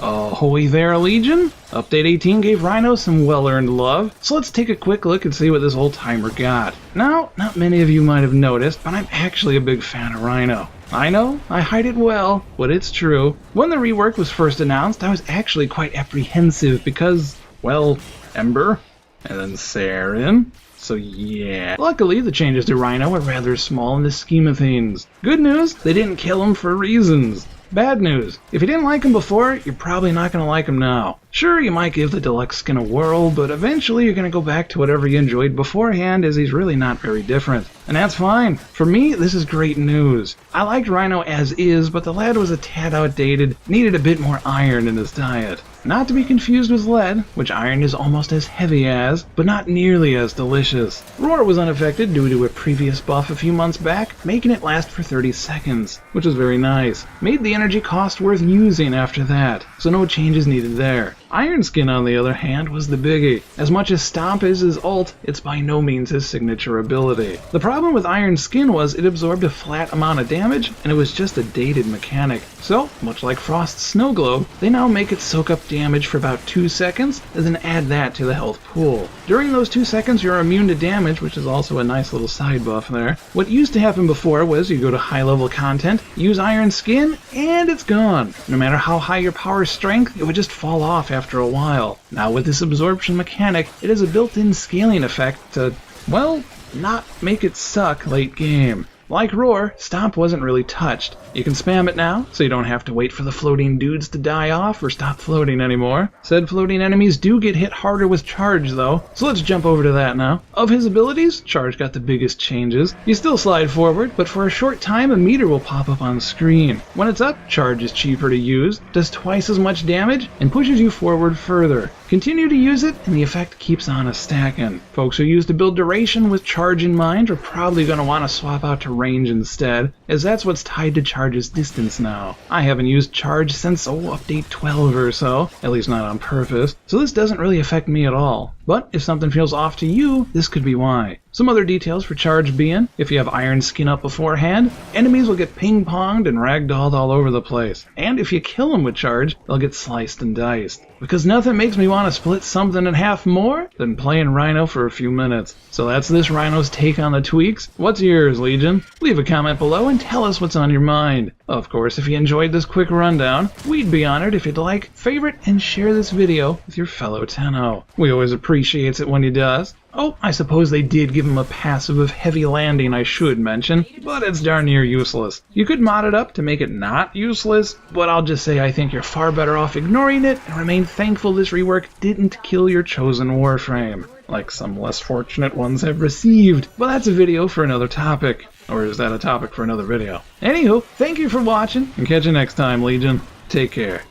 Ahoy there, Legion! Update 18 gave Rhino some well-earned love, so let's take a quick look and see what this old-timer got. Now, not many of you might have noticed, but I'm actually a big fan of Rhino. I know, I hide it well, but it's true. When the rework was first announced, I was actually quite apprehensive because, well, Ember, and then Saren. So yeah. Luckily, the changes to Rhino are rather small in the scheme of things. Good news, they didn't kill him for reasons. Bad news, if you didn't like him before, you're probably not going to like him now. Sure, you might give the deluxe skin a whirl, but eventually you're going to go back to whatever you enjoyed beforehand, as he's really not very different. And that's fine. For me, this is great news. I liked Rhino as is, but the lad was a tad outdated, needed a bit more iron in his diet. Not to be confused with lead, which iron is almost as heavy as, but not nearly as delicious. Roar was unaffected due to a previous buff a few months back, making it last for 30 seconds, which was very nice. Made the energy cost worth using after that, so no changes needed there. Iron Skin, on the other hand, was the biggie. As much as Stomp is his ult, it's by no means his signature ability. The problem with Iron Skin was it absorbed a flat amount of damage, and it was just a dated mechanic. So, much like Frost's Snow Globe, they now make it soak up damage for about 2 seconds, and then add that to the health pool. During those 2 seconds, you're immune to damage, which is also a nice little side buff there. What used to happen before was you go to high-level content, use Iron Skin, and it's gone. No matter how high your power strength, it would just fall off after a while. Now with this absorption mechanic, it has a built-in scaling effect to, well, not make it suck late game. Like Roar, Stomp wasn't really touched. You can spam it now, so you don't have to wait for the floating dudes to die off or stop floating anymore. Said floating enemies do get hit harder with Charge though, so let's jump over to that now. Of his abilities, Charge got the biggest changes. You still slide forward, but for a short time a meter will pop up on screen. When it's up, Charge is cheaper to use, does twice as much damage, and pushes you forward further. Continue to use it, and the effect keeps on a stacking. Folks who use to build duration with Charge in mind are probably going to want to swap out to range instead, as that's what's tied to Charge's distance now. I haven't used Charge since, update 12 or so, at least not on purpose, so this doesn't really affect me at all. But if something feels off to you, this could be why. Some other details for Charge being, if you have Iron Skin up beforehand, enemies will get ping-ponged and ragdolled all over the place. And if you kill them with Charge, they'll get sliced and diced. Because nothing makes me want to split something in half more than playing Rhino for a few minutes. So that's this Rhino's take on the tweaks. What's yours, Legion? Leave a comment below and tell us what's on your mind. Of course, if you enjoyed this quick rundown, we'd be honored if you'd like, favorite, and share this video with your fellow Tenno. We always appreciate it when you does. Oh, I suppose they did give him a passive of heavy landing, I should mention, but it's darn near useless. You could mod it up to make it not useless, but I'll just say I think you're far better off ignoring it and remain thankful this rework didn't kill your chosen Warframe, like some less fortunate ones have received. But that's a video for another topic. Or is that a topic for another video? Anywho, thank you for watching, and catch you next time, Legion. Take care.